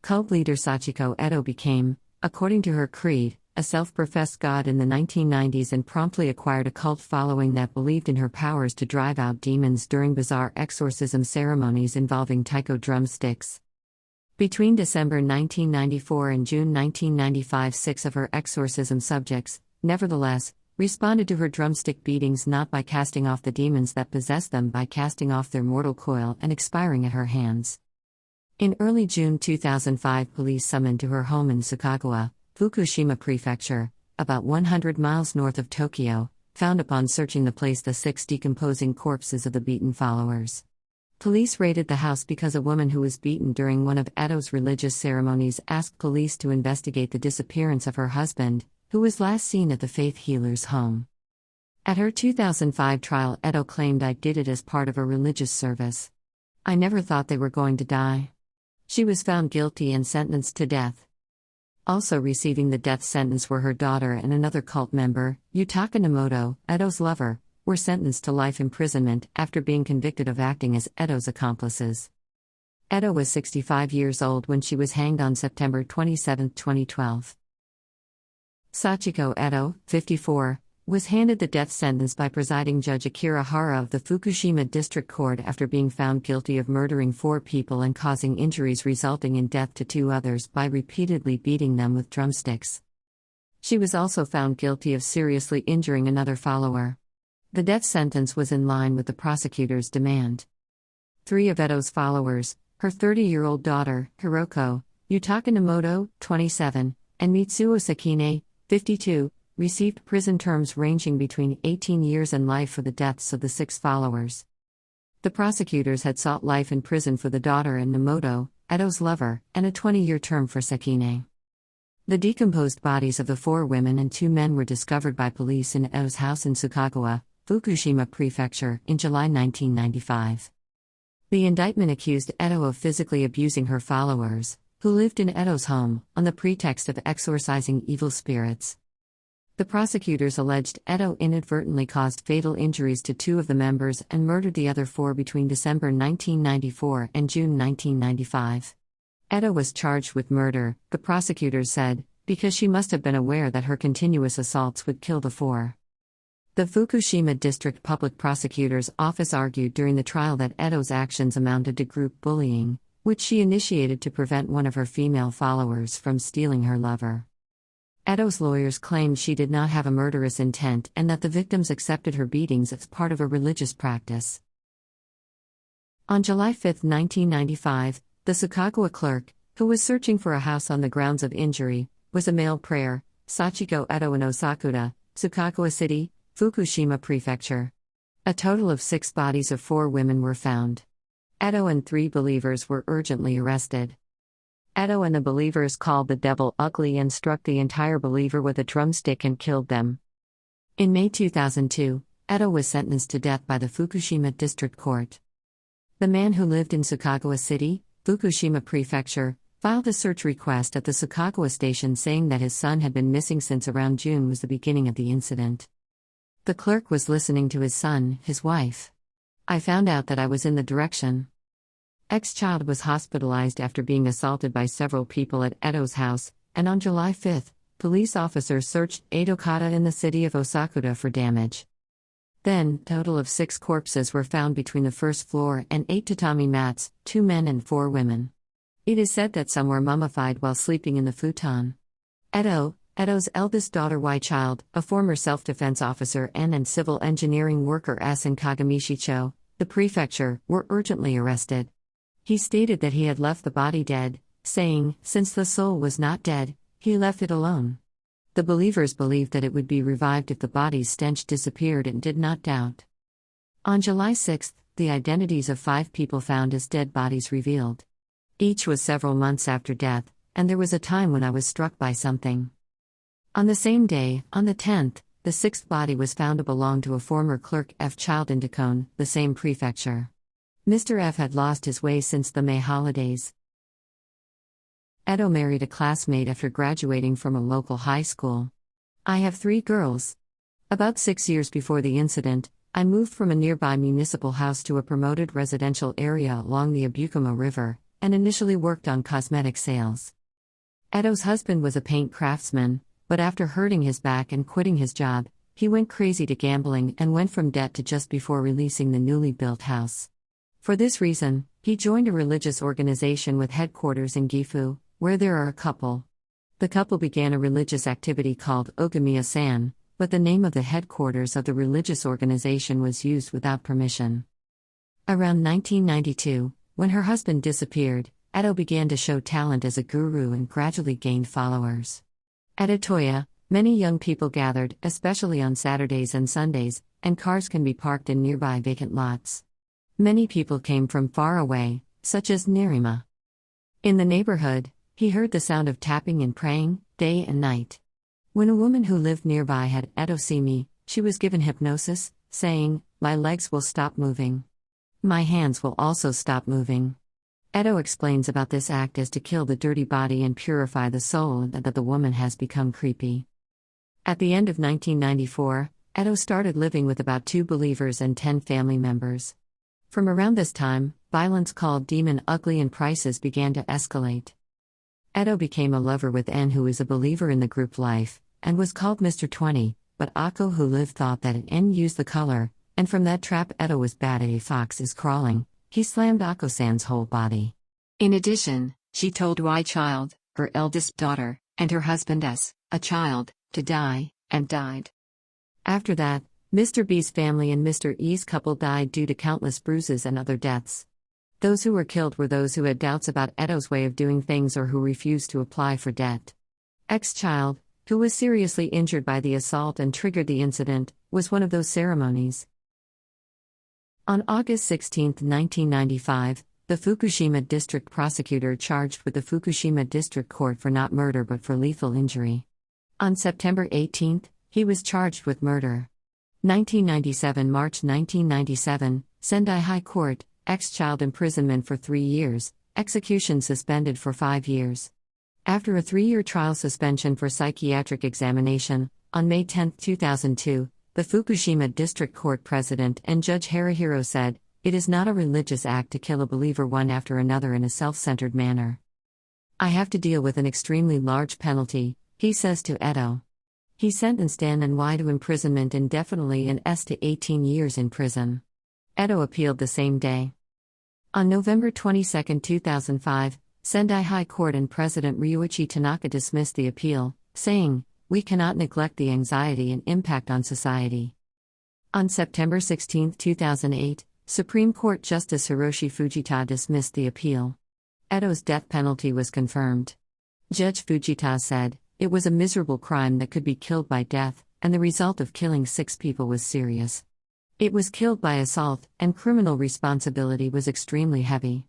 Cult leader Sachiko Eto became, according to her creed, a self-professed god in the 1990s and promptly acquired a cult following that believed in her powers to drive out demons during bizarre exorcism ceremonies involving taiko drumsticks. Between December 1994 and June 1995, 6 of her exorcism subjects, nevertheless, responded to her drumstick beatings not by casting off the demons that possessed them, by casting off their mortal coil and expiring at her hands. In early June 2005, police summoned to her home in Sachiko, Fukushima Prefecture, about 100 miles north of Tokyo, found upon searching the place the 6 decomposing corpses of the beaten followers. Police raided the house because a woman who was beaten during one of Eto's religious ceremonies asked police to investigate the disappearance of her husband, who was last seen at the faith healer's home. At her 2005 trial, Eto claimed, "I did it as part of a religious service. I never thought they were going to die." She was found guilty and sentenced to death. Also receiving the death sentence were her daughter and another cult member, Yutaka Nomoto, Eto's lover, were sentenced to life imprisonment after being convicted of acting as Eto's accomplices. Eto was 65 years old when she was hanged on September 27, 2012. Sachiko Eto, 54, was handed the death sentence by presiding Judge Akira Hara of the Fukushima District Court after being found guilty of murdering 4 people and causing injuries resulting in death to 2 others by repeatedly beating them with drumsticks. She was also found guilty of seriously injuring another follower. The death sentence was in line with the prosecutor's demand. 3 of Eto's followers, her 30-year-old daughter, Hiroko, Yutaka Nomoto, 27, and Mitsuo Sakine, 52, received prison terms ranging between 18 years and life for the deaths of the 6 followers. The prosecutors had sought life in prison for the daughter and Nomoto, Eto's lover, and a 20-year term for Sakine. The decomposed bodies of the 4 women and 2 men were discovered by police in Eto's house in Sachiko, Fukushima Prefecture, in July 1995. The indictment accused Eto of physically abusing her followers, who lived in Eto's home, on the pretext of exorcising evil spirits. The prosecutors alleged Eto inadvertently caused fatal injuries to 2 of the members and murdered the other 4 between December 1994 and June 1995. Eto was charged with murder, the prosecutors said, because she must have been aware that her continuous assaults would kill the 4. The Fukushima District Public Prosecutor's Office argued during the trial that Eto's actions amounted to group bullying, which she initiated to prevent one of her female followers from stealing her lover. Eto's lawyers claimed she did not have a murderous intent and that the victims accepted her beatings as part of a religious practice. On July 5, 1995, the Sachiko clerk, who was searching for a house on the grounds of injury, was a male prayer, Sachiko Eto in Osakura, Sachiko City, Fukushima Prefecture. A total of 6 bodies of 4 women were found. Eto and 3 believers were urgently arrested. Eto and the believers called the devil ugly and struck the entire believer with a drumstick and killed them. In May 2002, Eto was sentenced to death by the Fukushima District Court. The man who lived in Sachiko City, Fukushima Prefecture, filed a search request at the Sachiko station saying that his son had been missing since around June was the beginning of the incident. The clerk was listening to his son, his wife. "I found out that I was in the direction." Ex-child was hospitalized after being assaulted by several people at Eto's house, and on July 5, police officers searched Edokata in the city of Osakura for damage. Then, a total of 6 corpses were found between the first floor and 8 tatami mats, 2 men and 4 women. It is said that some were mummified while sleeping in the futon. Eto's eldest daughter Y-child, a former self-defense officer and civil engineering worker in Kagamishicho, the prefecture, were urgently arrested. He stated that he had left the body dead, saying, since the soul was not dead, he left it alone. The believers believed that it would be revived if the body's stench disappeared and did not doubt. On July 6, the identities of 5 people found as dead bodies revealed. Each was several months after death, and there was a time when I was struck by something. On the same day, on the 10th, the 6th body was found to belong to a former clerk F. child in Takone, the same prefecture. Mr. F. had lost his way since the May holidays. Eto married a classmate after graduating from a local high school. "I have 3 girls. About 6 years before the incident, I moved from a nearby municipal house to a promoted residential area along the Abukuma River, and initially worked on cosmetic sales. Eto's husband was a paint craftsman, but after hurting his back and quitting his job, he went crazy to gambling and went from debt to just before releasing the newly built house. For this reason, he joined a religious organization with headquarters in Gifu, where there are a couple. The couple began a religious activity called Ogamiya-san, but the name of the headquarters of the religious organization was used without permission. Around 1992, when her husband disappeared, Eto began to show talent as a guru and gradually gained followers. At Itoya, many young people gathered, especially on Saturdays and Sundays, and cars can be parked in nearby vacant lots. Many people came from far away, such as Nerima. In the neighborhood, he heard the sound of tapping and praying, day and night. When a woman who lived nearby had Eto see me, she was given hypnosis, saying, "My legs will stop moving. My hands will also stop moving." Eto explains about this act as to kill the dirty body and purify the soul, and that the woman has become creepy. At the end of 1994, Eto started living with about 2 believers and 10 family members. From around this time, violence called Demon Ugly and prices began to escalate. Eto became a lover with N, who is a believer in the group life, and was called Mr. 20, but Ako, who lived, thought that N used the color, and from that trap Eto was bad at a fox is crawling. He slammed Ako-san's whole body. In addition, she told Y Child, her eldest daughter, and her husband S, a child, to die, and died. After that, Mr. B's family and Mr. E's couple died due to countless bruises and other deaths. Those who were killed were those who had doubts about Eto's way of doing things or who refused to apply for debt. X-Child, who was seriously injured by the assault and triggered the incident, was one of those ceremonies. On August 16, 1995, the Fukushima District Prosecutor charged with the Fukushima District Court for not murder but for lethal injury. On September 18, he was charged with murder. 1997 March 1997, Sendai High Court, X-Child imprisonment for 3 years, execution suspended for 5 years. After a 3-year trial suspension for psychiatric examination, on May 10, 2002, the Fukushima District Court President and Judge Akira said, "It is not a religious act to kill a believer one after another in a self-centered manner. I have to deal with an extremely large penalty," he says to Eto. He sentenced N and Y to imprisonment indefinitely and S to 18 years in prison. Eto appealed the same day. On November 22, 2005, Sendai High Court and President Ryuichi Tanaka dismissed the appeal, saying, "We cannot neglect the anxiety and impact on society." On September 16, 2008, Supreme Court Justice Hiroshi Fujita dismissed the appeal. Eto's death penalty was confirmed. Judge Fujita said, "It was a miserable crime that could be killed by death, and the result of killing 6 people was serious. It was killed by assault, and criminal responsibility was extremely heavy.